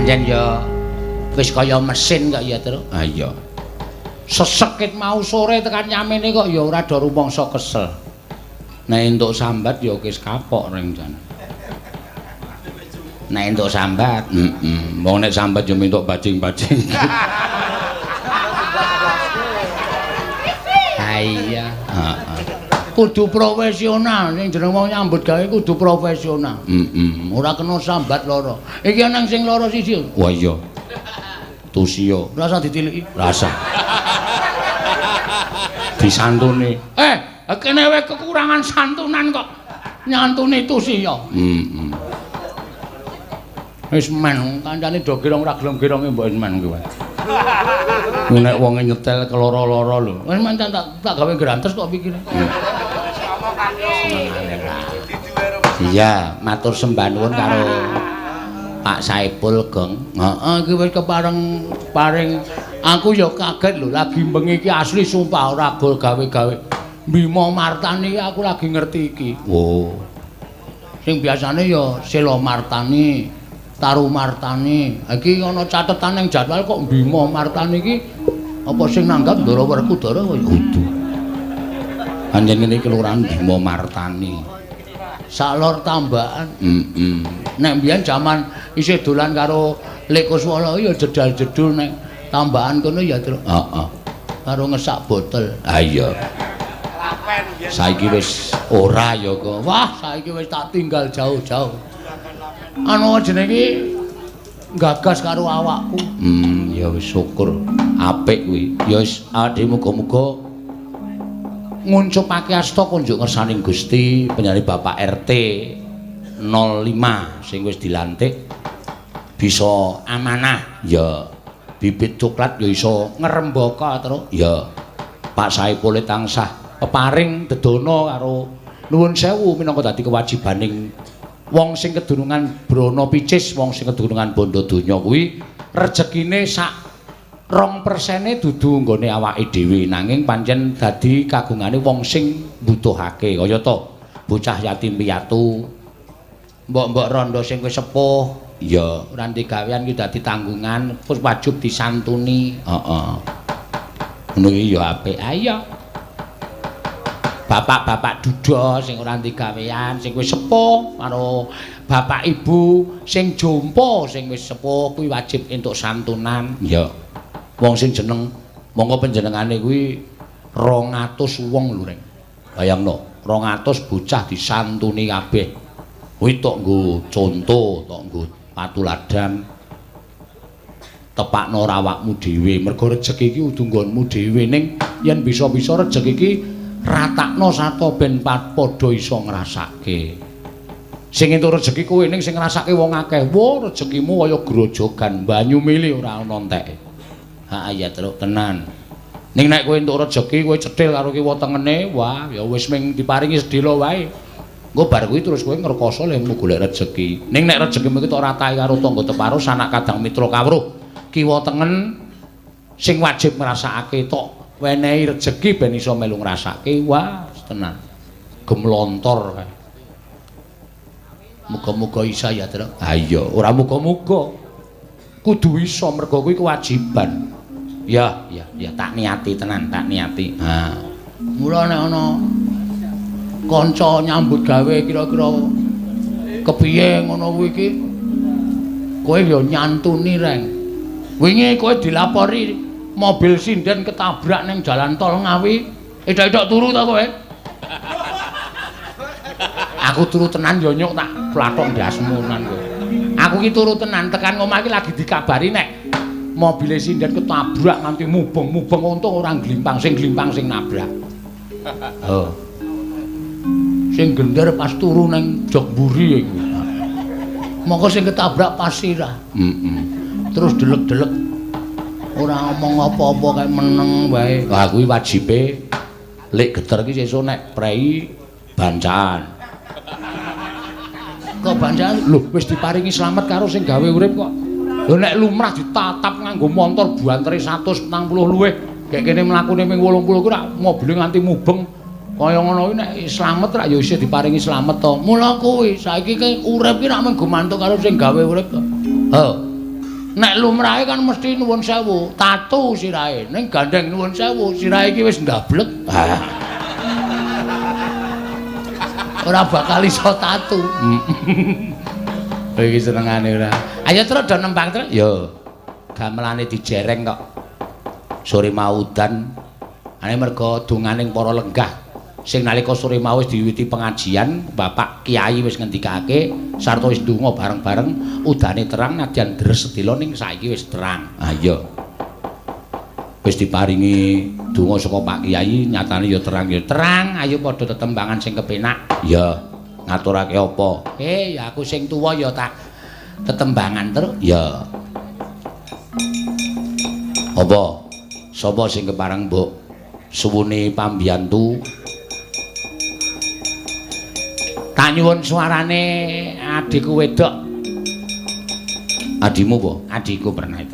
Pancen ya wis kaya mesin kok ya, Tru. Ah iya. Sesekit mau sore tekan nyamene kok ya ora do rumangsa kesel. Nek entuk sambat ya wis kapok reng jan. Nek entuk sambat, Wong nek sambat ya mintuk bajing-bajing. Ha iya. Heeh. Kudu profesional ning jeneng wong nyambut gawe kudu profesional. Ora kena sambat loro. Iki ana sing loro siji. Wah iya. Tusio. Rasa ditiliki. Rasa. Disantuni. Kene wae kekurangan santunan kok. Nyantuni Tusio. Wis men kancane do girong ra gelem gironge mbok men kuwi wae. Nek wonge nyetel keloro-loro lho. Wis men tak gawe grantes kok pikire. Iya, matur sembah nuwun karo Pak Saipul, Gong. Heeh, iki wis paring aku ya kaget lho, lagi bengi iki asli sumpah ora gol gawe-gawe. Bima Martani aku lagi ngerti iki. Oh. Sing biasane ya Sela Martani, Taru Martani. Iki ana catetan ning jadwal kok Bima Martani iki apa sing nanggap Ndara Werkudara kaya kudu. Anjen ngene iki kelurahan Bima Martani. Salor tambahan. Nek mbiyen jaman isih dolan karo Lek Kuswala ya jedal-jedul nek tambahan kono ya, Tru. Heeh. Karo ngesak botol. Ah iya. Saiki wis ora ya kok. Wah, saiki wis tak tinggal jauh-jauh. Anu jenenge gagas karo awakku. Ya wis syukur. Apik kuwi. Ya wis awake muga-muga nguncupake asta kunjuk ngersaning Gusti penjane Bapak RT 05 sing wis dilantik bisa amanah ya bibit coklat ya iso ngrembaka terus ya Pak Saipul tansah peparing dedana karo nuwun sewu minangka dadi kewajibaning wong sing kedurungan brana picis wong sing kedurungan bondo donya kuwi rejekine sak 2% dudu nggone awake dhewe nanging pancen dadi kagungane wong sing mbutuhake kaya to bocah yatim piatu mbok-mbok rondo sing wis sepuh ya ora gawean ki dadi tanggungan terus wajib disantuni ngono iki ya apik ayo bapak-bapak duda sing ora gawean sing wis sepuh karo bapak ibu sing jompo sing wis sepuh kuwi wajib entuk santunan ya wong sing jeneng monggo panjenengane kuwi 200 wong lho reng. Bayangno, 200 bocah disantuni kabeh. Kuwi tok nggo conto, tok nggo patuladan. Tepakno awakmu dhewe, mergo rejeki iki kudu nggonmu dhewe ning yen bisa-bisa rejeki iki ratakno sato ben padha iso ngrasake. Sing entuk rejeki kowe ning sing ngrasake wong akeh. Wo rejekimu kaya grojogan, banyu mili ora ana enteke. Ha ya terus tenan. Ning nek kowe entuk rejeki kowe cethil karo kiwa tengene, wah ya wis ming diparingi sedhela wae. Engko bar kuwi terus kowe ngrekoso lemu golek rejeki. Ning nek rejekimu iki tok ratahi karo tangga teparuh sanak kadang mitra kawruh, kiwa tengen sing wajib ngrasakake tok wenehi rejeki ben iso melu ngrasake, wah tenan. Gemlontor kae. Muga-muga isa ya, Tru. Ha iya, Ora muga-muga. Kudu iso mergo kuwi kewajiban. Ya, tak niati tenan, tak niati. Ha. Mula nek ana kanca nyambut gawe kira-kira kepiye ngono kuwi iki kowe ya nyantuni reng. Wingi kowe dilapori mobil sinden ketabrak ning jalan tol Ngawi. Edok-edok turu ta kowe? Aku turu tenan ya nyuk tak plathok ndasmunan kowe. Aku ki turu tenan tekan omah iki lagi dikabari nek mobile sinden ketabrak nganti mubeng-mubeng untung ora glimpang sing nabrak. Oh. Sing gender pas turu ning jog mburi iku. Mongko sing ketabrak pasirah. Terus delek-delek ora ngomong apa-apa kae meneng wae. Lah kuwi wajibe lek geter iki sesuk nek prei bancaan. Kok bancaan lho wis diparingi slamet karo sing gawe urip kok. Lho nek lumrah ditatap nganggo montor buantere 140 luwih, gek kene mlakune ping 80 ku rak mobile nganti mubeng. Kaya ngono kuwi nek slamet rak ya isih diparingi slamet to. Mula kuwi saiki ki urip ki rak mung gumantung karo sing gawe urip to. Ho. Nek lumrahe kan mesti nuwun sewu, tatu sirahe. Ning gandeng nuwun sewu, sirahe iki wis ndablek. Ora bakal iso tatu. Iki senengane ora. Ayo terus do nembang terus. Yo. Gamelane dijereng kok. Sore mau udan. Ane mergo donganing para lenggah sing nalika sore mau wis diwiwiti pengajian, Bapak Kiai wis ngendikake sarta wis ndonga bareng-bareng udane terang nadyan deres sedelo ning saiki wis terang. Ah iya. Wis diparingi donga saka Pak Kiai, nyatane ya terang ya terang. Ayo padha tetembangan sing kepenak. Ya, ngaturake apa? Ya aku sing tuwa ya tak tetembangan terus. Ya. Apa? Sapa sing kepareng mbok suwune pambiyantu? Tak nyuwun suarane adikku wedok. Adimu po? Adikku pernah itu.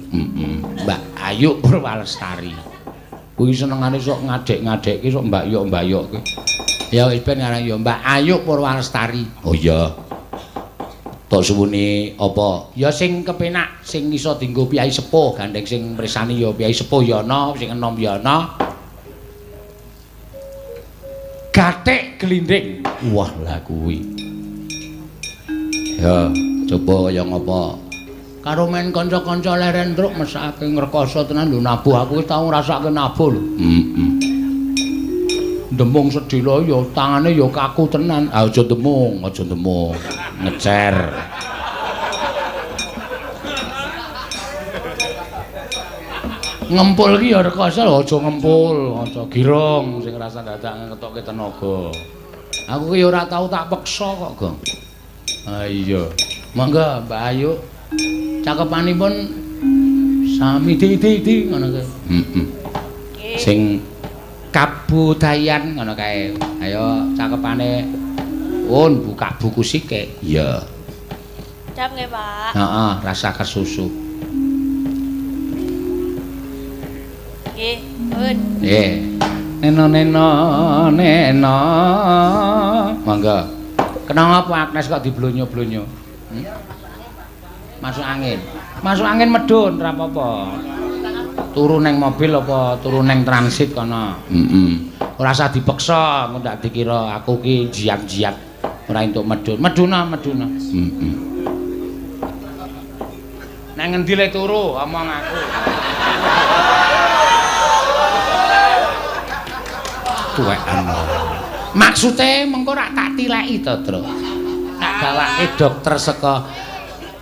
Mbak Ayu Purwalestari. Kuwi senengane sok ngadek-ngadekke sok mbayok-mbayokke. Ya wis ben aran ya Mbak Ayu Purwalestari. Oh iya. Tok suwune apa? Ya sing kepenak, sing iso dienggo piyai sepuh, gandeng sing mresani ya piyai sepuh ya ana, sing enom ya ana. Gathik glinding. Wah lah kuwi. Ya, coba kaya ngapa? Karo men kanca-kanca leren truk mesake ngrekoso tenan lho nabuh aku wis tau ngrasake nabuh lho. Demung sedhela ya tangane ya kaku tenan. Aja demung, aja demung. Ngecer. Ngempul ki ya rekoso aja ngempul, aja girong sing rasa dadak ngetokke tenaga. Aku ki ora tau tak peksa kok, Gong. Ah iya. Monggo Mbak Ayu. Cakepanipun sami di ngono kae. Sing kabudayan ngono kae. Ayo cakepane buka buku sithik. Iya. Dap nggih, Pak. Heeh, rasa kesusu. Nggih, pun. Nggih. Neno. Monggo. Kenapa Agnes kok diblonyo-blonyo? Masuk angin. Masuk angin medun ora apa-apa. Turu neng mobil apa turu neng transit kono. Ora usah dipeksa, engko ndak dikira aku ki jiat-jiat ora entuk medun. Meduna. Neng ngendi le turu omong aku. Tuwekan. Maksude mengko rak tak tileki to, Tru. Tak gawake dokter saka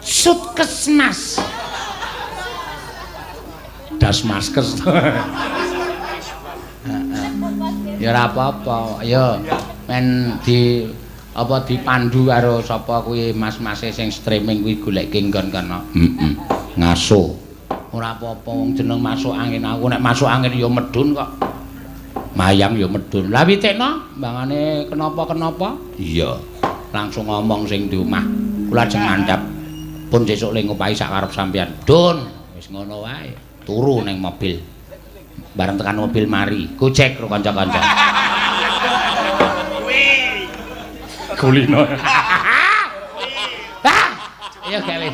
Sutkesmas. Dasmaskes. Ya ora apa-apa. Ya men dipandu karo sapa kuwi mas-mase sing streaming kuwi goleke nggon kono. Ngaso. Ora apa-apa wong jeneng masuk angin aku nek masuk angin ya medun kok. Mayang ya medun. Lah witekno mbangane kenapa-kenapa? Iya. Langsung ngomong sing di omah. Kula ajeng ngandhap. Pun sesuk ling ngopahi sak karep sampean. Dun, wis ngono wae. Turu ning mobil. Bareng tekan mobil mari. Gojek karo kanca-kanca. Kulino. Ayo gawe.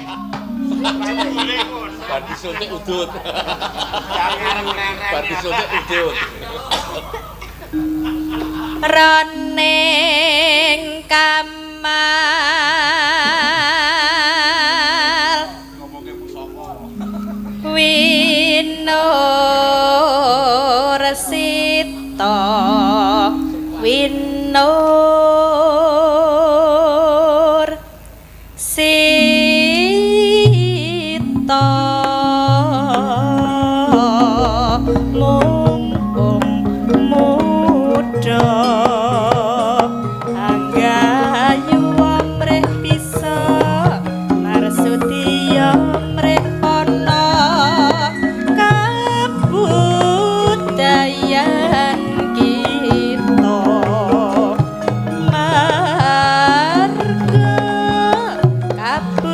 Badi suntik udut. Badi suntik udut. Roning kamal Ngomongke pusaka. Winur sita winur sita mumpung muda anggayu amrih bisa marsudya amrih ana kabudayan kita marga kabudayan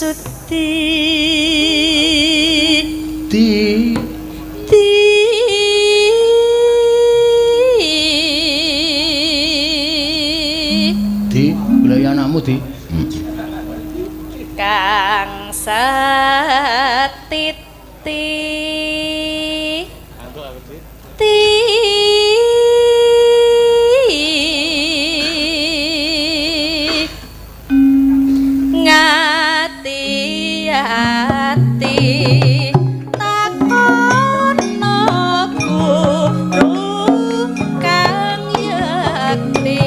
Sudi Di lha anakmu di Kang Satiti ngati-ati takono guru kang yakti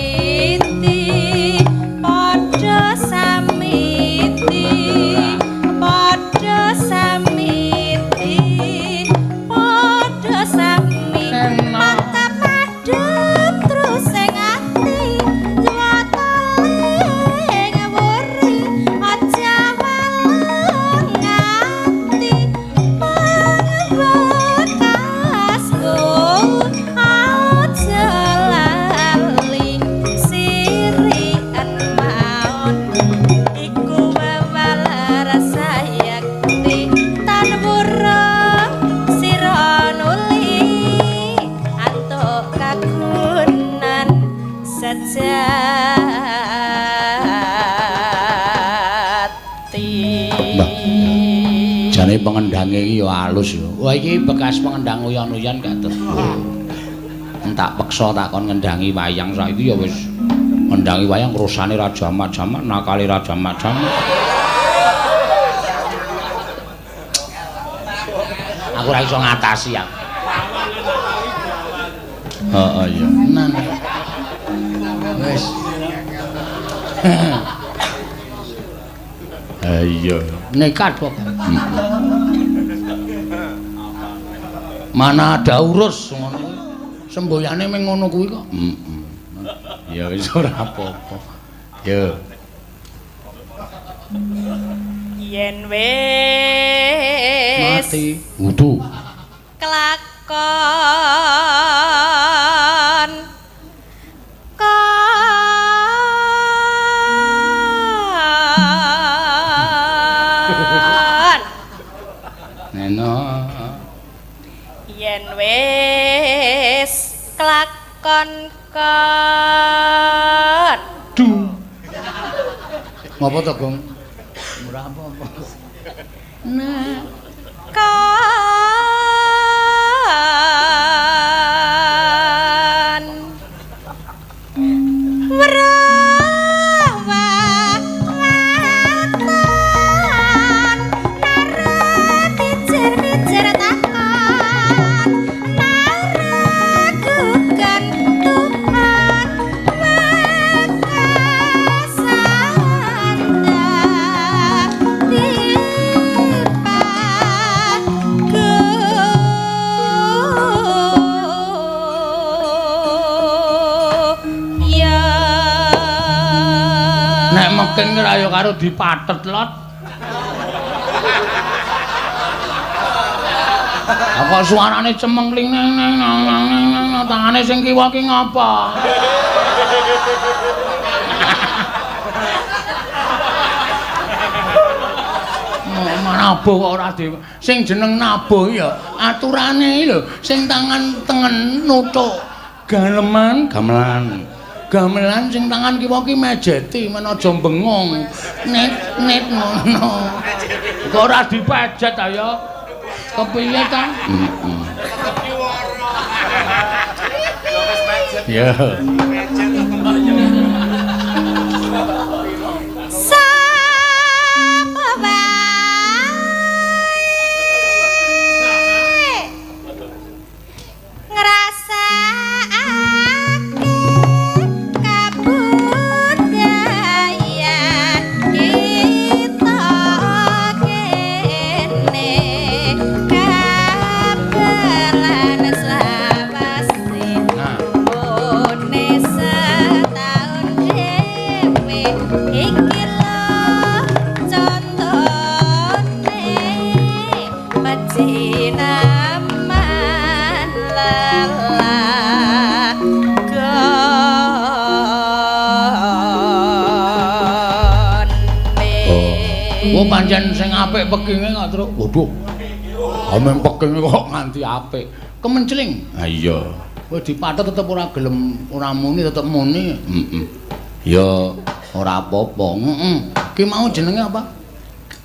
padha samiti padha samiti padha samiti mata padha terus sing ati jwatale ngawuri aja ngati pangwekasku aja lali sirian maun iku wawal rasa yakti tan burung sira nuli antuk kagunan sejati. jane pengendange iki ya alus ya. Wah iki bekas pengendang uyon-uyon gak terus. Entak peksa takon ngendangi wayang saiki ya wis ngendangi wayang rusane ra jamak-jamak, nakale ra jamak-jamak. Aku ora iso ngatasi aku. Heeh ya. Nan. Wis. Ayo, nekat kok. Mana ada urus ngono. Semboyane meng ngono kuwi kok. Ya wis ora apa-apa. Yo. Yen wis Mati. Wudu. kelakon Neno. yen wis kelakon kon Du. Ngopo to, Gong? Ora apa-apa. Nah, kan werawatan pijer-pijer takon maragukan Tuhan nek meking ora ya karo dipathet lot. Apa suarane cemengling neng tangane sing kiwa ki ngapa? Nabo kok ora dhewe. Sing jeneng nabo ya aturane lho, sing tangan tengen nuthuk gamelan. Gamelan sing tangan kiwa ki mejeti men aja bengong. Net ngono. Kok ora dipejet ayo. Kepiye ta? Ya. Nesa pancen sing apik pekinge kok terus. Waduh. Ameng pekinge kok nganti apik. Kemencling. Ha iya. Kowe dipathet tetep ora gelem, ora muni tetep muni. Heeh. Ya ora apa-apa. Heeh. Ki mau jenenge apa?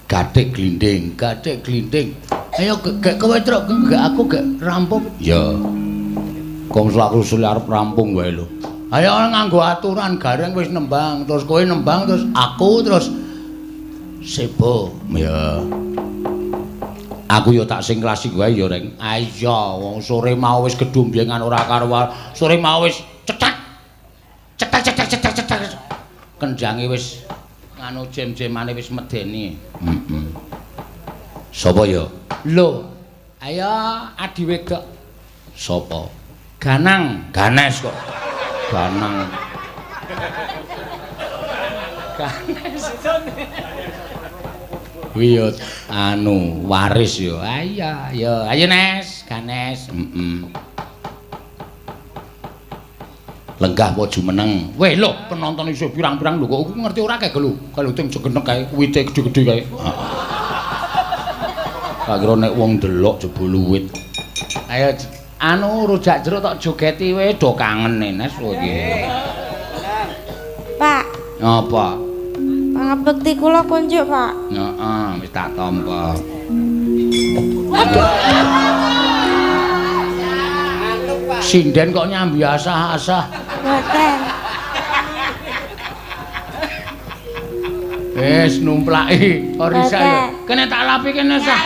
Gathik glinding, gathik glinding. Ayo gek kowe truk gek aku gek rampung. Ya. Kong selak-usul arep rampung wae lho. Ayo nganggo aturan gareng wis nembang, terus kowe nembang terus aku terus sebo. Ya. Aku yo tak sing klasik wae yo Reng. Ayo wong sore mau wis gedumbengan ora karuan. Sore mau wis cetak. Cetak. Kendhange wis nganu jem-jemane wis medeni. Heeh. Sapa yo? Lho. Ayo adi wedok. Sapa? Ganang, Ganes kok. Ganang. Ganes. Kuwi yo anu waris yo. Ayo Nes, Ganes. Lenggah apa jumeneng. Weh lho, penonton iso pirang-pirang lho kok aku ngerti ora kae lho. Kalau tim jegenek kae, wite gedhe-gedhe kae. Tak kira nek wong delok jebul wit. Ayo anu rujak jeruk tak jogeti wae do kangen Nes kowe iki. Pak. Apa? Pangabekti kula kunjuk, Pak. Heeh, wis tak tampa. Sinden kok nyambi asah-asah. Mboten. Wis numplaki orisa lho. Kene tak lapi kene sah.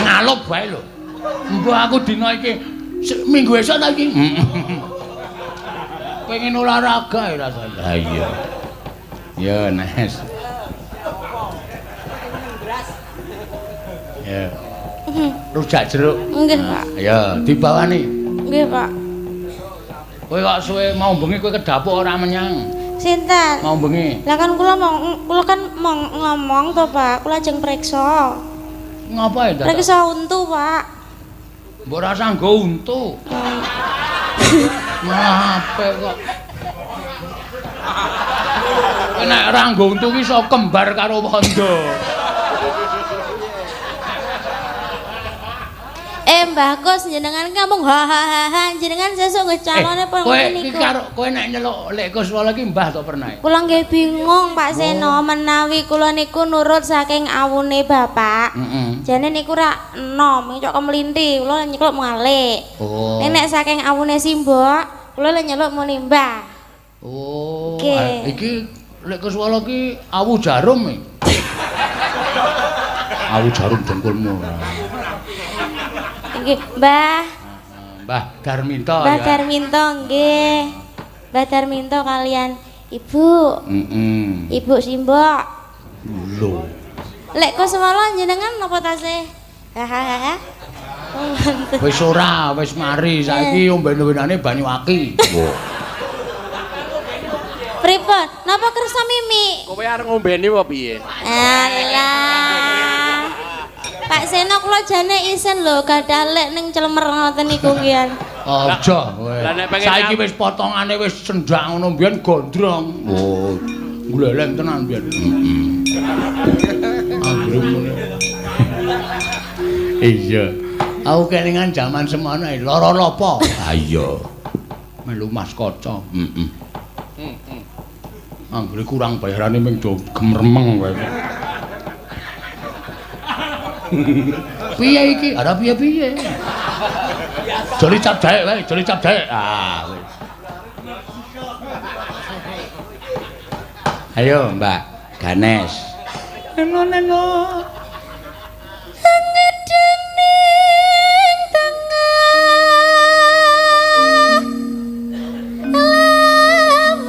Ngalup wae lho. Mbok aku dina iki minggu esuk ta iki. Pengen olahraga ya rasane. Ha iya. Ya Nes. Ya. Rujak jeruk. Nggih, Pak. Ya, dibawani. Nggih, Pak. Kowe kok suwe mau bengi kowe ke dapur ora menyang. Sinten? Mau bengi. Lah kan kula kan mau ngomong to, Pak. Kula ajeng priksa. Ngapain ta? Priksa untu, Pak. Mbok rasa nggo untu. Malah apik kok. Nek ora nggo untu ki iso kembar karo wondo. Mbah Gus jenengan ngomong ha jenengan sesuk nggih calone pun ngene niku. Kowe nek nyeluk Lek Gus wala ki mbah to pernah. Kula nggih bingung Pak Seno menawi kula niku nurut saking awune Bapak. Jane niku ra enom, cok kemlinti, kula nyekluk malih. Oh. Nek saking awune Simbok, kula nyeluk muni Mbah. Oh. Okay. Iki Lek Gus wala ki awu jarum e. Awu jarum dengkulmu. Nggih, Mbah. Mbah Darminto ya. Mbah Darminto nggih. Mbah Darminto kalian Ibu. Ibu Simbok. Lho. Lek kok semala jenengan napa tasih? Hahaha. Wis ora, wis mari saiki omben-ombenane banyu aki. Pripun? Napa kersa mimi? Kowe arep ngombeni apa piye? Alah. Pak Seno kula jane isen lho gadah lek ning clemer ngoten niku ngian. Aja kowe. Saiki wis potongane wis sendhak ngono mbiyen gondrong. Oh, gleleng tenan mbiyen. Iya. Aku kelingan jaman semono lara lopo. Ha iya. Melu Mas Kaca. Anggere kurang bayarane ming do gemremeng wae. Piye iki? Ada piye-piye? Joli cap jaek wae, joli cap jaek. Ah. Ayo, Mbak Ganes. Neno. Ngedening tengah lawang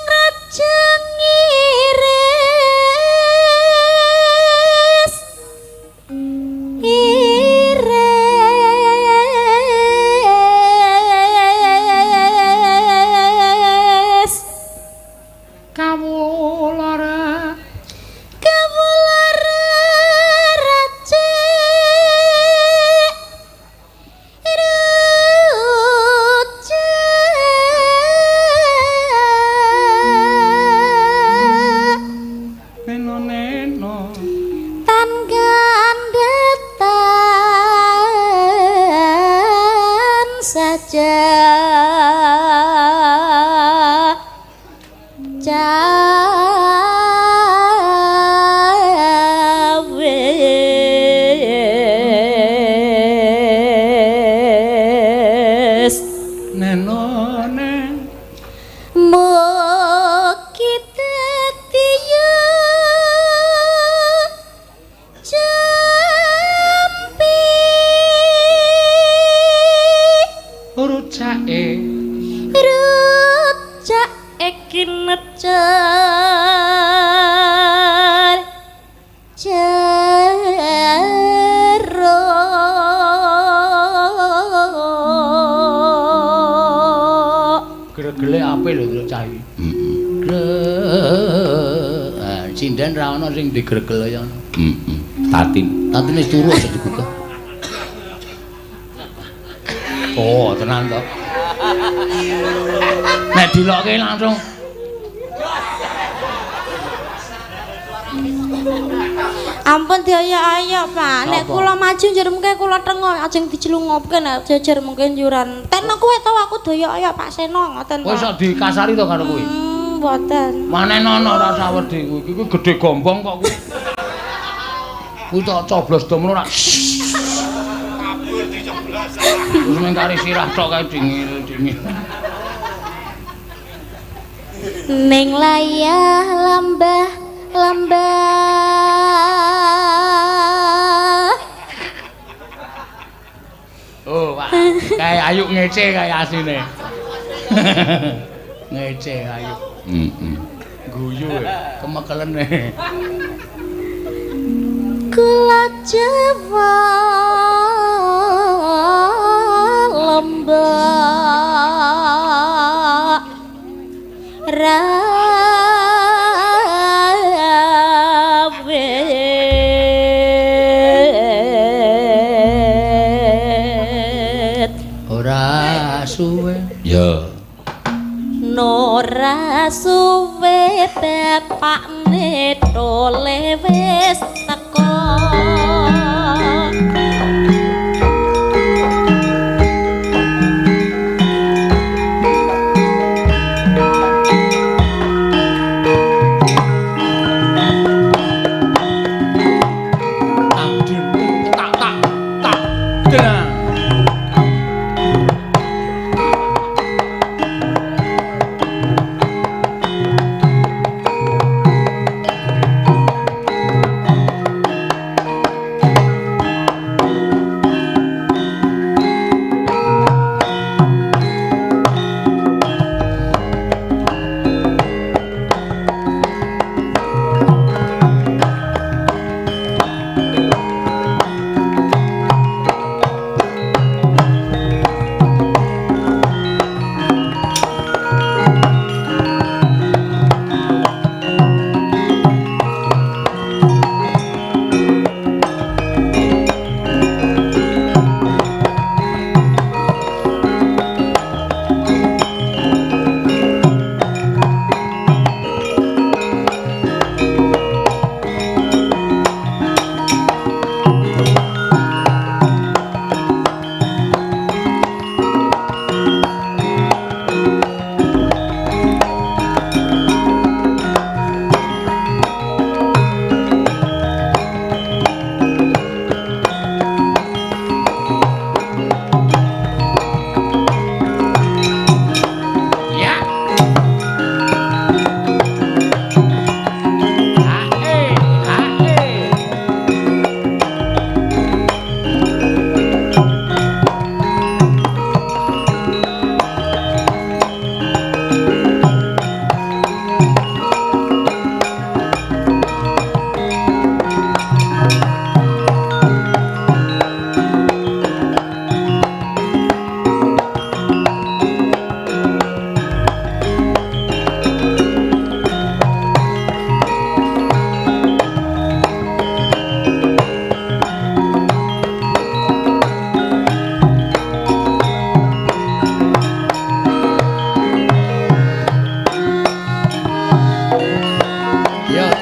rajeng iris Kawulara rajeng Jawes nenone mugi dadi jampi rucake kinecer jero gregele ape lho terus cah iki sinden ra ono sing digregel ya ono tatine wis turu aja dibuka oh tenan to nek dilokke langsung ampun dioyok-oyok Pak nek kula maju njur mengke kula tengok ajeng dicelungupke nek jejer mungkin yuran ten kowe to aku doyok-oyok Pak Seno ngoten to kowe iso dikasari to karo kowe mboten manenono ora usah wedi kuwi iki gedhe gombong kok kuwi kuwi tok coblos do ngono ora terus mengkari sirah tok kae dingil ning layah lambah oh Pak kae ayu ngece kae asine ngece ayu guyu kemekelen kula Jawa lembah rawet ora suwe ya nora suwe bapakne tole wis teko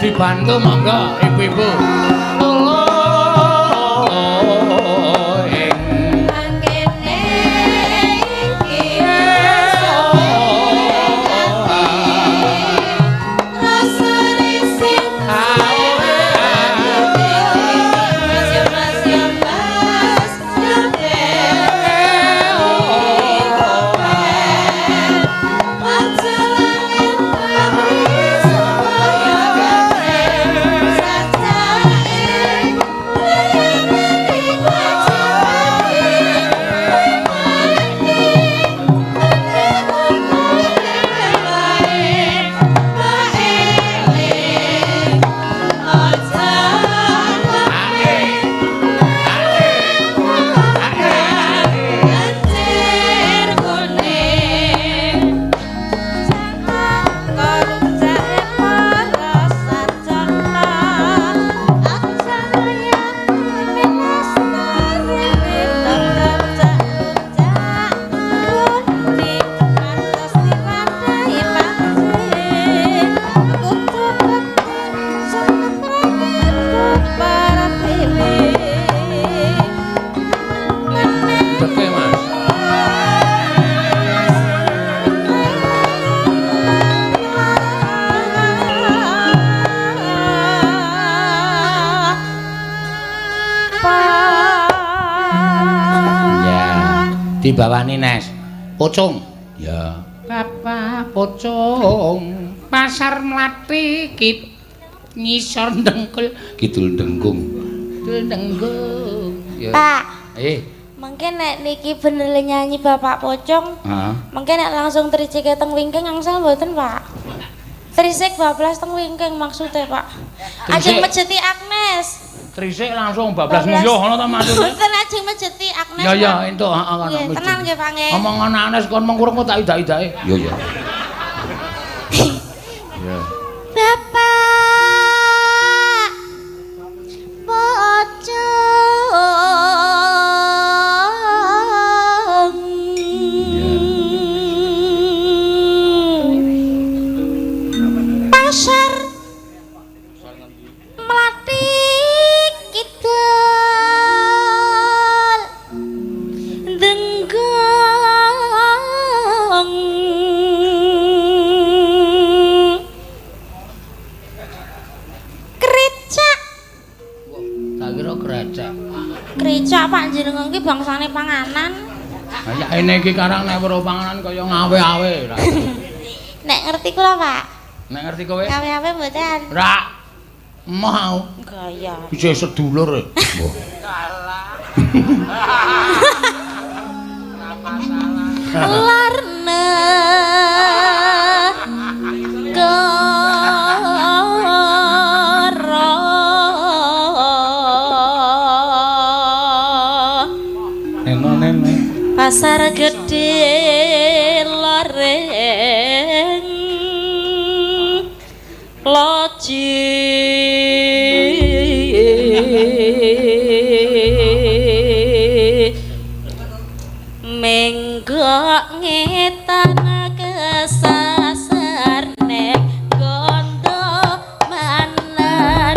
dibantu monggo ibu-ibu. Angkene iki Dibawani Nes. Pocong. Ya. Bapak Pocong pasar Mlathi ngisor ndengkul Kidul Dengkung. Dengkung. Ya. Pak. Mungkin nek niki bener nyanyi Bapak Pocong. Heeh. Mungkin nek langsung trisik teng wingking angsal mboten, Pak. Trisik bablas teng wingking maksudnya, Pak. Ajeng mejeti Agnes. Trisik langsung bablas nguyuh ngono ta maksudnya? Mboten ajeng mejeti Agnes. Ya ya entuk heeh kono. Nggih, tenang nggih, Pak nggih. Omongan Agnes kon mung kurang tak idak-idake. Yo ya. Ya. Bapak Pocong. Pasar Mlathi Kidul Dengkung. Kricak. Tak kira krecek. Kricak Pak jenengan ki bangsane panganan. Ha ya ini iki karang nek weruh panganan kaya ngawe-awe ra. Nek ngerti kula, Pak. Nek ngerti kowe? Ngawe-awe mboten. Ra. Mau. Gaya. Bisa sedulur. Larna karo Nene. pasar gede loreng loji menggok ngetan kesasar nek gondo manan.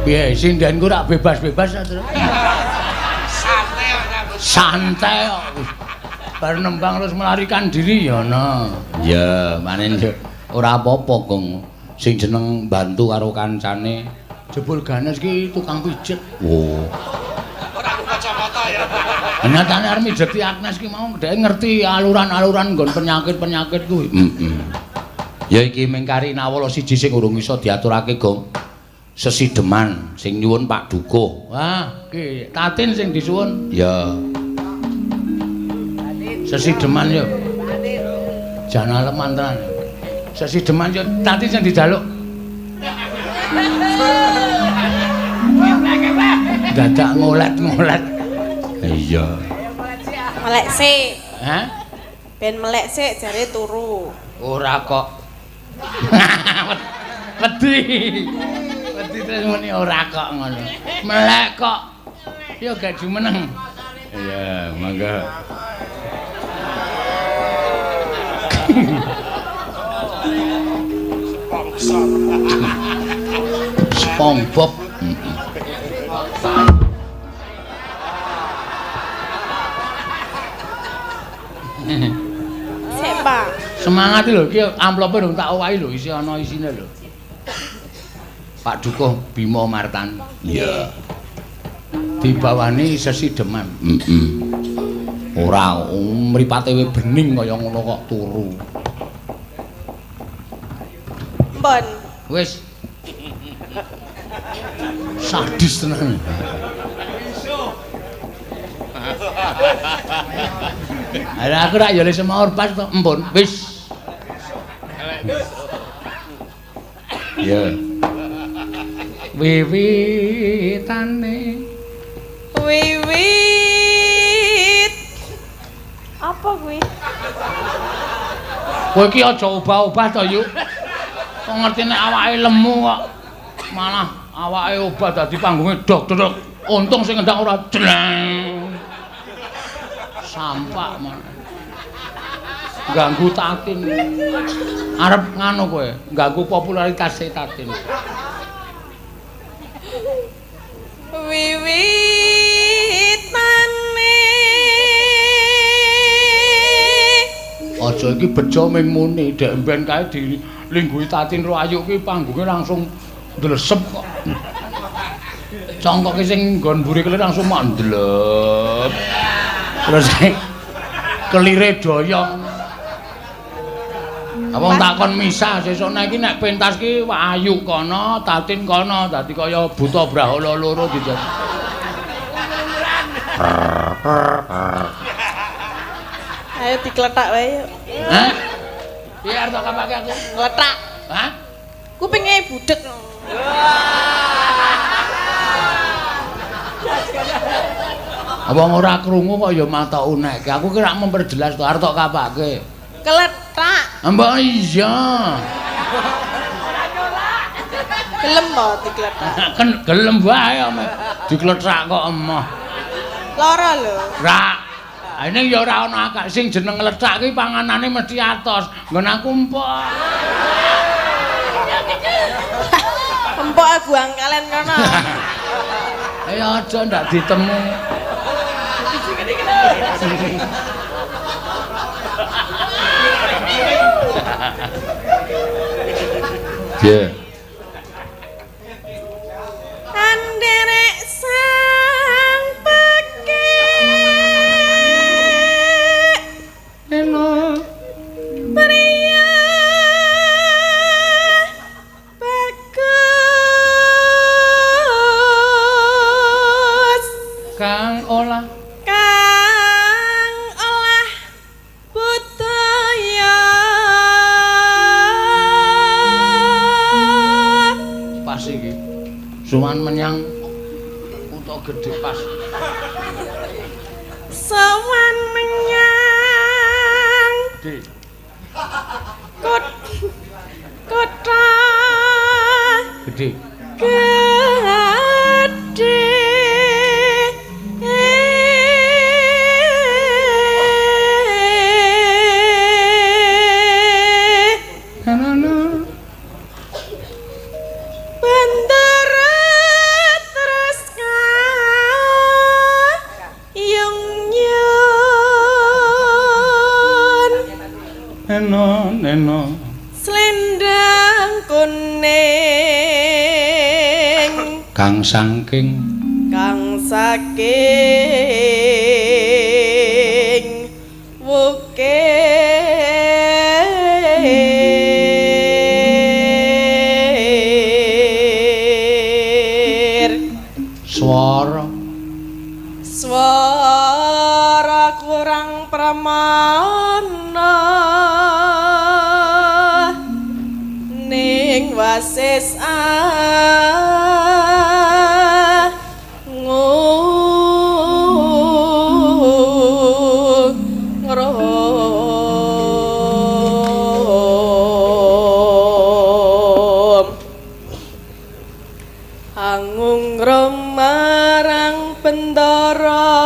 Piye sindenku rak bebas-bebas ta, Tru? Santai kok. Bar nembang terus melarikan diri ya ana. Ya, manen yo ora apa-apa, Gong. Sing jeneng bantu karo kancane. Jebul Ganes ki tukang pijet. Oh. Ora kacamata ya. Nyatane arep mijeti Agnes ki mau dhek ngerti aluran-aluran nggon penyakit-penyakit kuwi. Ya iki mengkari nawala siji sing urung iso diaturake, Gong. Sesideman sing nyuwun Pak Dukuh. Wah, ki Tatin sing disuwun. Ya. Sesideman yo. Jan aleman tenan. Sesideman yo Tatin sing dijaluk. Dadak ngolet-ngolet. Iya. Melek sik. Hah? Ben melek sik jare turu. Ora kok. Wedi. Wedi terus muni ora kok ngono. Melek kok. Ya gak jumeneng. Iya, mangga. SpongeBob. Sik, Pak. Semangat lho iki amplope lho tak owahi lho isi ana isine lho. Pak Dukuh Bima Martan. Iya. Dibawani Sesideman. Ora mripate we bening kaya ngono kok turu. Mbon. Wis. Sadis tenan. Ada aku rak yo le semaur pas to, empun. Wis. Ya. Wiwitane Wiwit. Apa kuwi? Kowe iki aja obah-obah to, Yu. Kok ngerti nek awake lemu kok malah awake obah dadi panggunge dok-dok. Untung sing ngendang ora jleng. Sampak man. Ganggu Tatin. Arep nganu kowe, ganggu popularitas Tatin. Wiwitane aja iki bejo ming muni, dek mben kae dilingguhi Tatin ro ayu ki panggunge langsung ndlesep kok. Congkoke sing nggon mburi kelir langsung mandlep. Terus kelire doyong. Apa takon misah sesuk nek iki nek pentas ki ayu kono, Tatin kono, dadi kaya buta brahala loro gitu. ayo dikletak wae yuk. Hah? Piye arep tak kapake aku? Ngletak. Hah? Kupinge budek. Apa ora krungu kok ya mata unek. Aku ki rak memperjelas to arep tak kapake. Kletak. Mbak iya. Gelem po dikletak. Kan gelem wae dikletak kok emoh. Lara lho. Ra. Ini ya ora ana akak sing jeneng ngletak ki panganane mesti atos. Nggon aku empok. Empok buang kalian kono. Ayo aja ndak ditemu. Ya. Anderek sang pekek Eno pria bagus Kang olah kang olah budaya pas iki. Suwan menyang kutha gedhe pas. sowan menyang Di. kota Gedhe. gede bandara terus yung-yung Eno. selendang kuning Kang saking wukir swara swara kurang pramana ning wasis angung marang bendara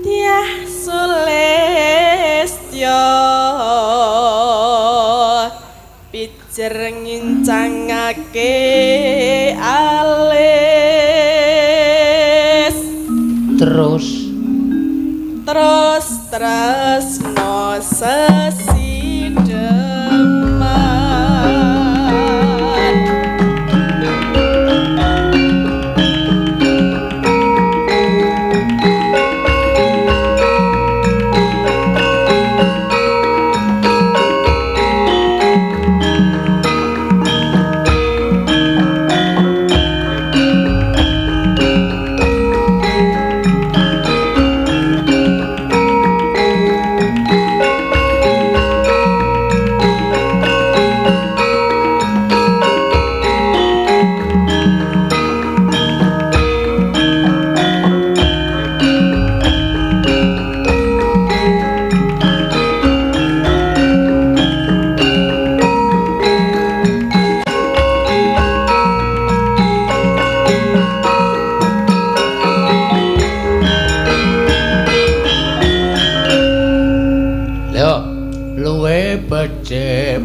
Dyah Sulistya pijer ngincangake alis terus no sesideman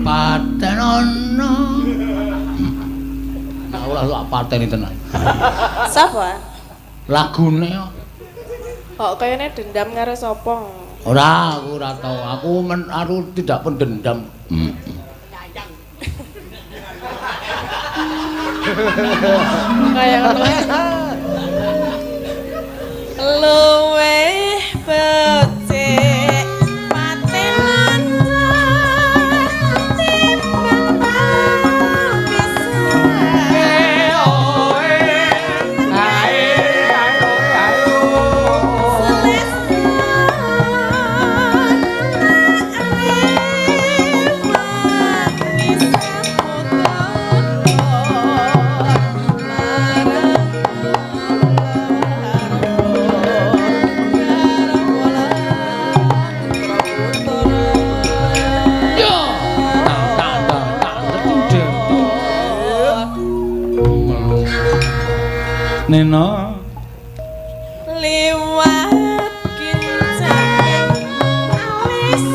paten ana. Aku lak pateni tenan. Sapa? Lagune kok. Kok kayane dendam karo sapa? Ora, aku ora tau. Aku tidak pendendam. Kayak luwe becik paten ana timbang Nena liwat kincang alis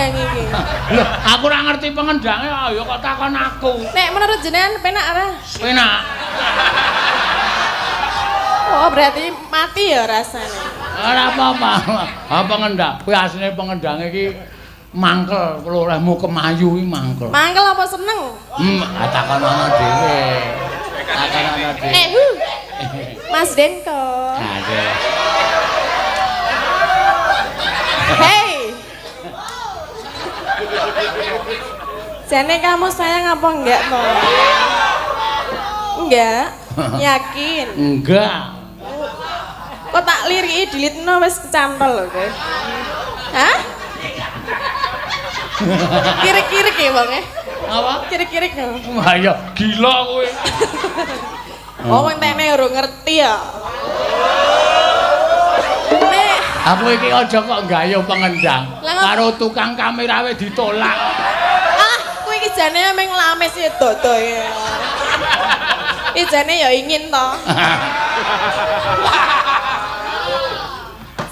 pengendang iki? Lho, aku ora ngerti pengendange ya kok takon aku. Nek menurut jenengan penak ora? Penak. Oh, berarti mati ya rasanya. Ora apa-apa. Ha pengendang. Kuwi asline pengendange iki mangkel, kalau olehmu kemayu iki mangkel. Mangkel apa seneng? Takon ana dhewe. Takon ana dhewe. Mas Denko. Aduh. Hey. Jane kamu sayang apa enggak toh? Enggak. Yakin? Enggak. Kok tak liriki dilitno wis kecantol lho kowe. Hah? Kirik-kirik ya bang ya? Apa? Kirik-kirik ya? Wah ya gila kowe. Oh entene ora ngerti ya. Nek Aku iki aja kok gayo pengendang. Karo tukang kamera wis ditolak. ah, kowe iki jane meng lames ya dodo ya. Iki jane ya ingin to.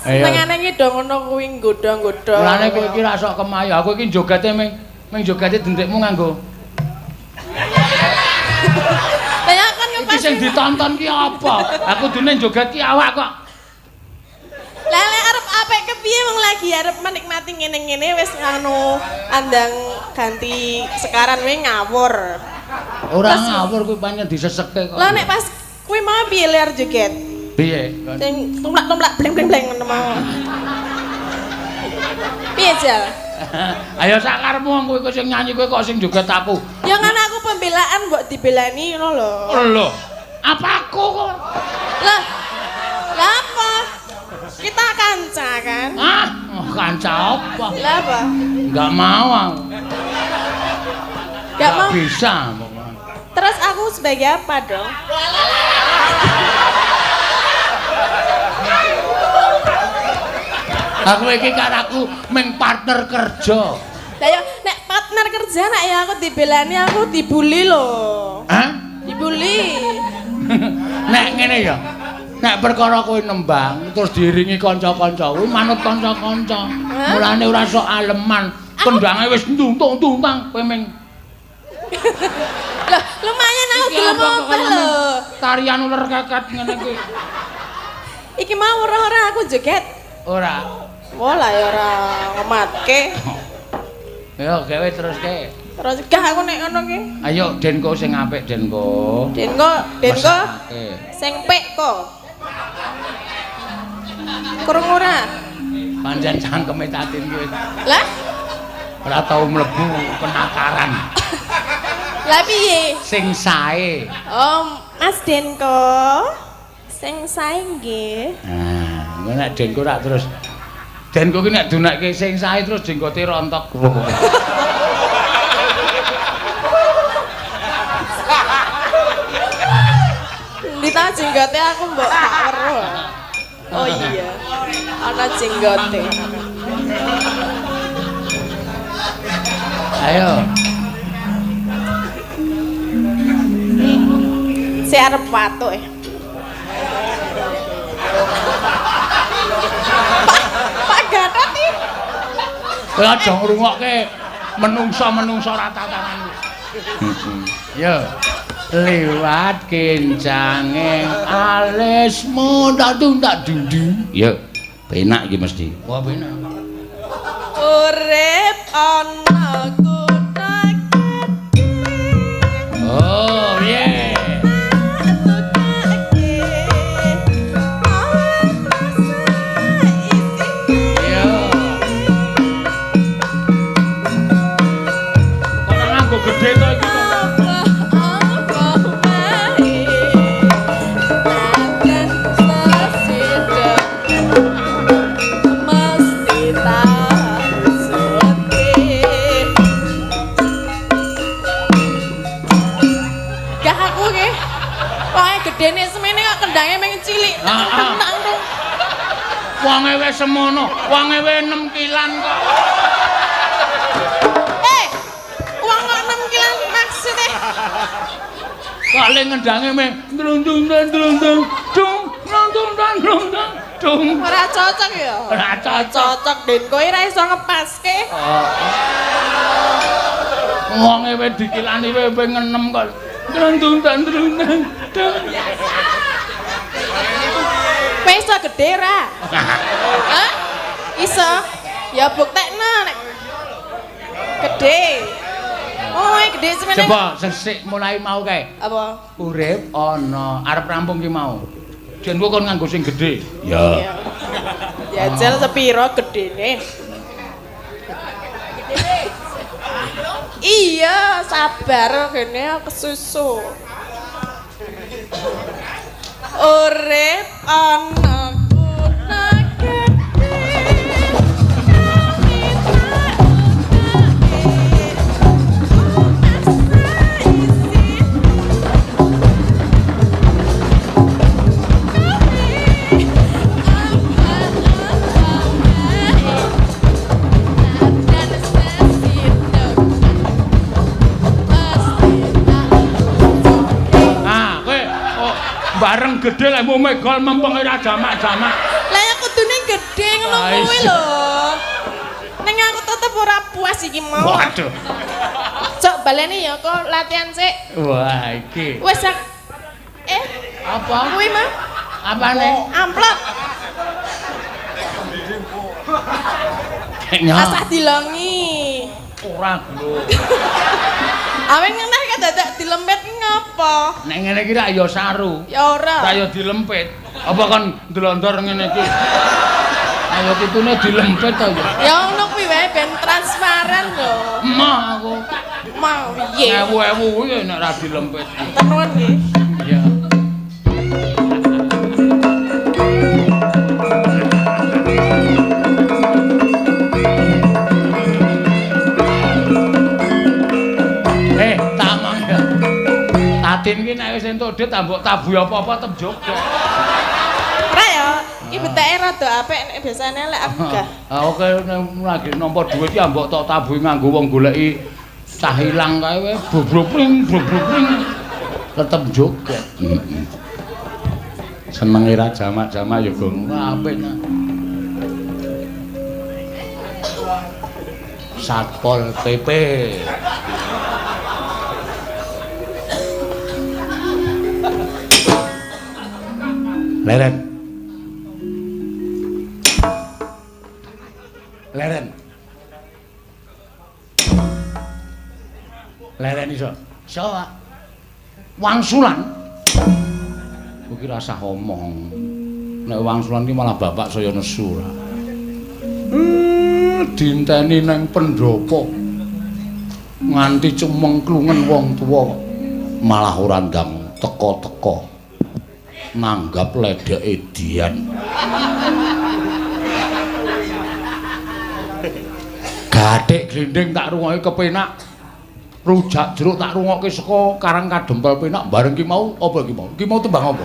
Senengane iki do ngono kuwi nggodha-nggodha. Mulane kowe iki ra sok kemayu. Aku iki jogate meng jogate dendekmu nganggo. Lah kan Iki sing ditonton ki apa? Aku dene joget ki awak kok. Lah lek arep apik kepiye wong lagi arep menikmati ngene-ngene wis anu andang ganti sekaran wae ngawur. Ora ngawur kuwi pancen disesekke kok. Lah nek pas kuwi mau piye ler joget? Piye? Sing tumplak-tumplak bleng-bleng ngono mau. Piye Jal? Ayo sakarmu kowe sing nyanyi kowe kok sing joget aku. Ya kan aku pembelaan mbok dibelani ngono lho. Lho, apa aku kok? Lah. Lah apa? Kita kanca kan? Ah, kanca apa? Lah apa? Enggak mau aku. Enggak mau. Bisa. Terus aku sebagai apa dong? Aku iki karaku meng partner kerja. Lah ya nek partner kerja nek ya aku dibelani aku dibully lho. Hah? Dibully. Nek ngene ya. Nek perkara kowe nembang terus diiringi kanca-kanca, kuwi manut kanca-kanca. Mulane ora sok aleman. Kendange wis ntuntung-tuntang kowe meng. Loh, lumayan aku gelem obah lho. Tarian uler keket ngene kuwi. Iki mau ora aku joget. Ora. Mola ya ora ngematke. Ya gawe terus ke. Terus gah aku nek ngono ki. Ayo Denko sing apik Denko. Denko Mesake. sing pek kok. Kurang ora? Pancen cangkeme tatin kuwi. Lah? Ora tau mlebu penakaran. Lah piye? Sing sae. Oh, Mas Denko. Sing sae nggih. Nah, ngono nek Denko rak terus Denko ki nek dunake sing sae terus jenggote rontok. Dita jenggote aku mbok tak weruh. Oh iya. Ana jenggote. Ayo. Si arep patuk ya. Pak Gatot iki. Kowe aja ngrungokke menungsa-menungsa rata-rata. Yo. Liwat kencanging alismu tak dundu. Yo. Penak iki mesti. Wah, penak. Urip ana kutha gedhe. Oh, yeah. Yo. Kok nganggo gedhe to iki kok. Gedene semene kok kendange meng cilik. Tenang dong. Wonge wis semono, wonge wis 6 kilan kok. Wong kok 6 kilan maksude. Kok le ngendange meng ndrundung ndrundung dung ndrundung ndrundung. gedung. Ora cocok ya? Ora cocok, Den. Kowe ora iso ngepaske. Wonge wis dikilani wewe ngenem kok. Drung-drung. Kowe iso gedhe ra? Hah? Iso? Ya buktekno nek gedhe. Oh, gedhe semene. Coba sesik mulai mau kae. Apa? Urip ana arep rampung ki mau. Jen kok kon nganggo sing gedhe. Ya. Jajal sepiro gedene? Iya, sabar kene kesusu. Urip ana kuna gedhe. Bareng gedhe lek mau megol mempeng ora jamak-jamak. Lah ya kudune gedhe ngono kuwi lho. Ning aku tetep ora puas iki mau. Waduh. Cok baleni ya kok latihan sik. Wah, iki. Wis apa? Kuwi mah. Apane? Amplop. Asah dilongi. Ora lho. Awen ngenah dadak dilempet ngapa? Nek ngene iki rak ya saru. Ya ora. Ora ya dilempet. Apa kon ndlondor ngene iki? Ayo kitune dilempet to ya. Ya ngono kuwi wae ben transparan lho. Emah aku. Mau piye? Ewu-ewu kuwi nek ora dilempet. Tenuan nggih. Ya. Tatin ki nek wis entuk dhuwit mbok tabuhi apa-apa tem joget. Ora ya, iki beteke rada apik nek biasane lek aku gah. Ha oke lagi nampa dhuwit ki mbok tok tabuhi nganggo wong goleki cah ilang kae wae bobrobring. Tetep joget. Senenge ra jamak-jamak ya gong apik. Satpol PP. Leren. Leren iso. Iso, Pak. Wangsulan. Kuwi rasa omong. Nek wangsulan ki malah bapak saya nesu ra. Dinteni nang pendopo. Nganti cemengklungen wong tuwa malah ora ndang teka-teka. Nanggap ledeke Dian. Gathik glendeng tak rungokke kepenak. Rujak jeruk tak rungokke saka Karang Kadempel penak bareng ki mau apa ki mau? Ki mau tembang apa?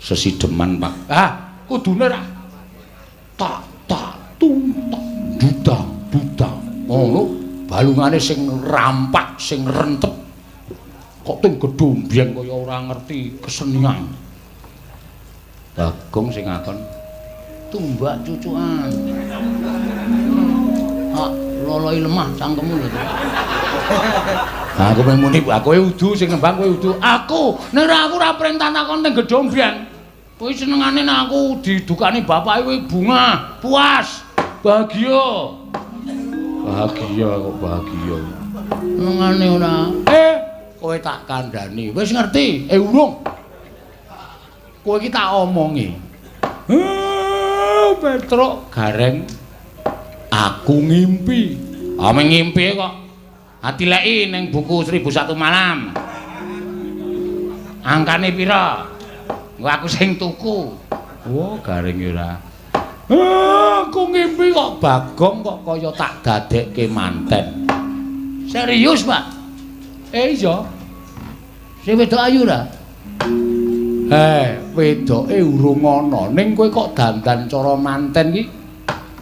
Sesideman, Pak. Ah, kudune ra tak tuntak dudang. Ngono balungane sing rampak, sing rentep. Kok teng gedombyeng kaya ora ngerti kesenian. Bagong sing ngakon tumbak cucukan. Ah, loloi lemah cangkemmu lho. Aku pengen muni, kowe udu sing nembang kowe udu. Aku, nek aku ora perintah takon teng gedombyeng. Kowe senengane nek aku didukani bapake kowe bunga, puas, bahagia. Bahagia kok bahagia. Senengane ora. Kowe tak kandhani. Wis ngerti? Urung. Kowe iki tak omongi. Petruk gareng aku ngimpi. Ameng ngimpi kok. Atileki ning buku 1001 Malam. Angkane pira? Engko aku sing tuku. Wah, gareng ora. Aku ngimpi kok Bagong kok kaya tak dadekke manten. Serius, Pak? Iya. Sing wedok ayu ra? Wedoke urung ana, ning kowe kok dandan cara manten ki?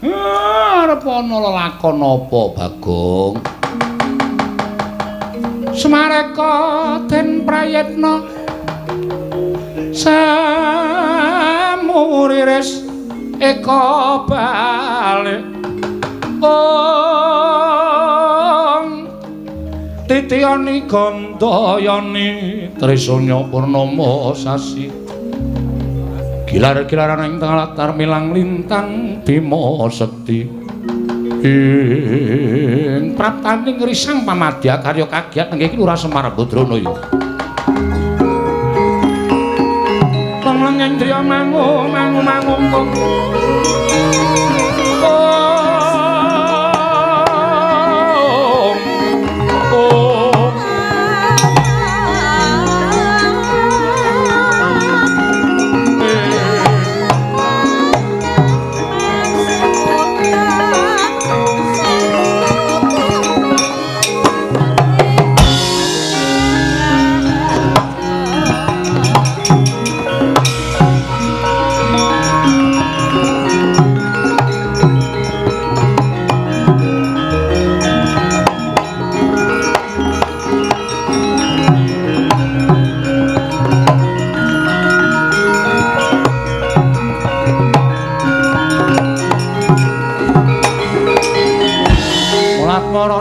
Arep ana lelakon apa, Bagong? Semareka den prayitna samuri riris eka balik titiyani gandayani trisanya purnama sasi gilar-gilaran ing tengah latar milang lintang Bima Sekti ing praptaning risang pamadya karya kagiat nggih iki Lurah Semar Badrana ya Panglengendriya mangu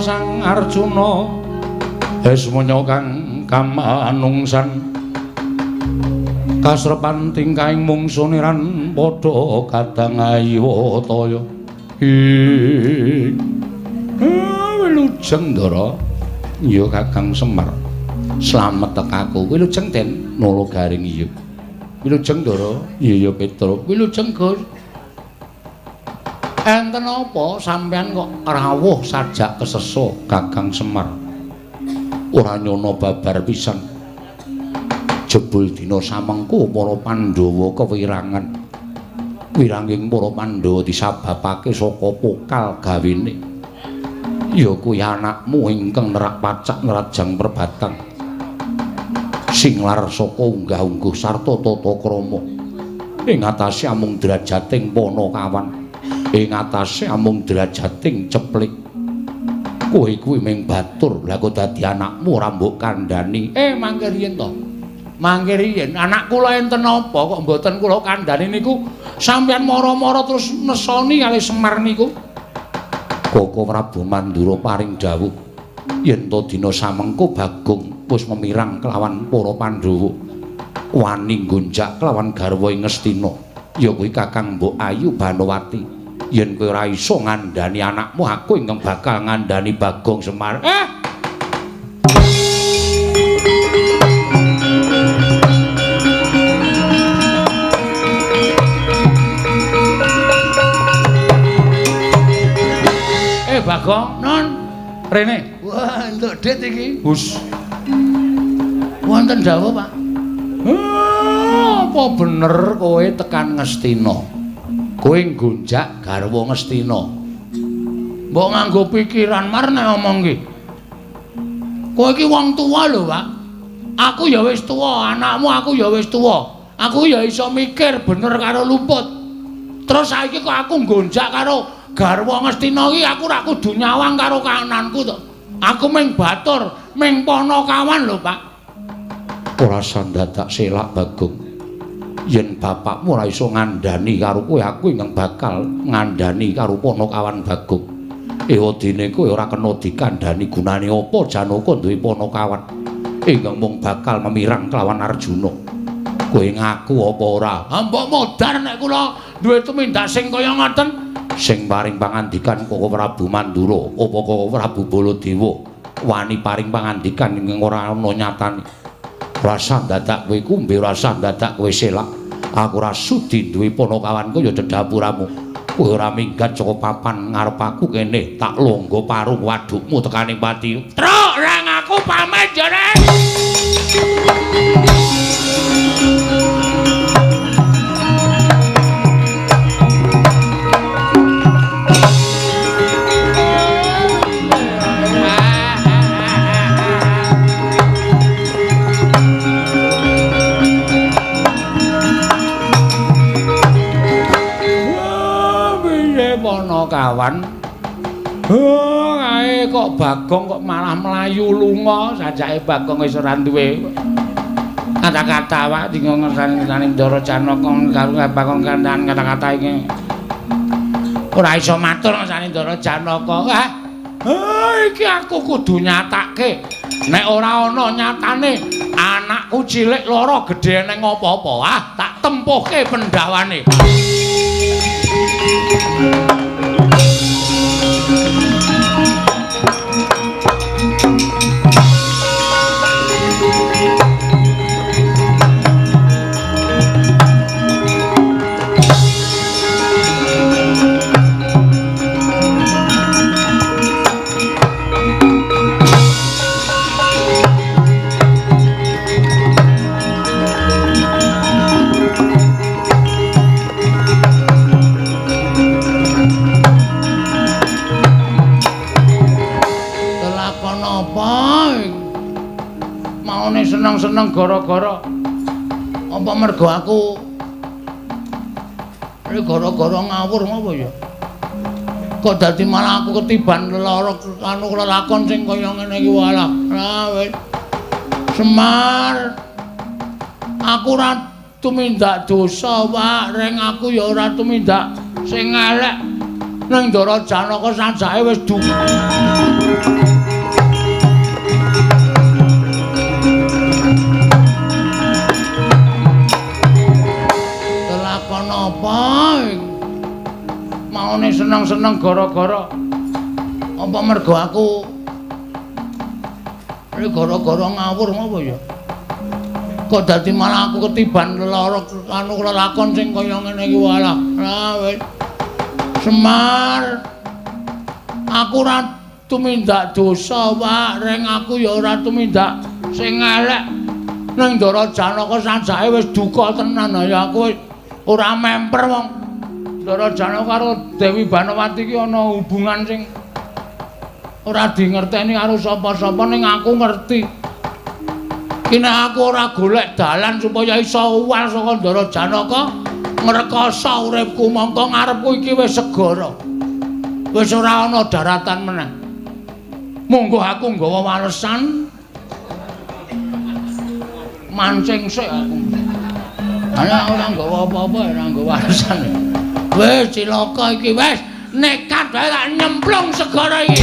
Sang Arjuna esmanya kang kamanungsan kasrepan tingkahing mungsuniran padha kadang ayiwataya Wilujeng Ndara ya Kakang Semar slamet tekaku Wilujeng Den Nalagaring iya Wilujeng Ndara iya Petra Wilujeng Gur enten apa sampean kok rawuh sajak kesesa Kakang Semar ora nyono babar pisan jebul dina samengko para Pandhawa kewirangan wiranging para Pandhawa disababake saka pokal gawene ya kuwi anakmu ingkang nerak pacak nerajang perbatang sing lar saka unggah-ungguh sarta tata krama ing atase amung drajating Panakawan ing atase amung drajating ceplik kowe kuwi mung batur lha kok dadi anakmu ora mbok kandhani mangke riyen to mangke riyen anak kula enten apa kok mboten kula kandhani niku sampeyan mara-mara terus nesoni kali Semar niku Koko Prabu Mandura paring dawuh yen to dina samengko Bagong wis memirang kelawan para Pandhawa wani gonjak kelawan garwa ing Ngastina ya kuwi Kakang Mbok Ayu Banowati yen kowe ora iso ngandhani anakmu aku ingkang bakal ngandhani Bagong Semar Bagong non rene wah entuk dit iki hus wonten dawuh Pak apa bener kowe tekan Ngastina kowe nggonjak garwa Ngastina mbok nganggo pikiran mar nek ngomong iki kowe iki wong tuwa lho Pak aku ya wis tuwa anakmu aku ya wis tuwa aku ya iso mikir bener karo luput terus saiki kok aku nggonjak karo garwa Ngastina iki aku ora kudu nyawang karo kananku to aku mung batur mung Panakawan lho Pak ora sandadak selak Bagong yen bapakmu ora iso ngandhani karo kowe aku ingkang bakal ngandhani karo Panakawan Bagong ewadene kowe ora kena dikandhani gunane apa Janaka duwe Panakawan ingkang mung bakal memirang kelawan Arjuna kowe ngaku apa ora mbok modar nek kula duwe tumindak sing kaya ngoten sing paring pangandikan Koko Prabu Mandura apa Koko Prabu Baladewa wani paring pangandikan ing ora ana nyatane rasa dadak kowe kumbe rasa dadak kowe selak aku ora sudi duwe Panakawanku ya dedapuramu kowe ora minggat saka papan ngarep aku kene tak longgo parung wadukmu tekaning pati truk ra ngaku pamit jare Panakawan ae kok Bagong kok malah mlayu lunga sajake Bagong wis ora duwe Kata-kata wae tinggal ngertani Ndara Janaka karo bakon kandhan kata-kata iki. Ora iso matur ngersani Ndara Janaka. Iki aku kudu nyatake. Nek ora ana nyatane anakku cilik loro gedhe ning apa-apa, tak tempuhke pendawane. Seneng gara-gara apa mergo aku gara-gara ngawur apa ya kok dadi malah aku ketiban lara anu lelakon sing kaya ngene iki walah wis Semar aku ora tumindak dosa Pak ring aku ya ora tumindak sing elek ning Ndara Janaka sajake wis maune seneng-seneng gara-gara apa mergo aku gara-gara ngawur apa ya kok dadi malah aku ketiban lara anu lelakon sing kaya ngene iki walah wis Semar aku ora tumindak dosa Pak ring aku ya ora tumindak sing elek ning Ndara Janaka sajake wis duka tenan ya aku ora memper wong Ndara Janaka karo Dewi Banawati iki ana hubungan sing ora dingerteni karo sapa-sapa ning aku ngerti. Kene aku ora golek dalan supaya iso uwal saka Ndara Janaka ngrekoso uripku mongko ngarepku iki wis segara. Wis ora ana daratan meneh. Monggo aku nggawa walesan mancing sik aku. Ana ora nggawa apa-apa ora nggawa walesan. Wis cilaka iki wis nekat wae tak nyemplung segara iki.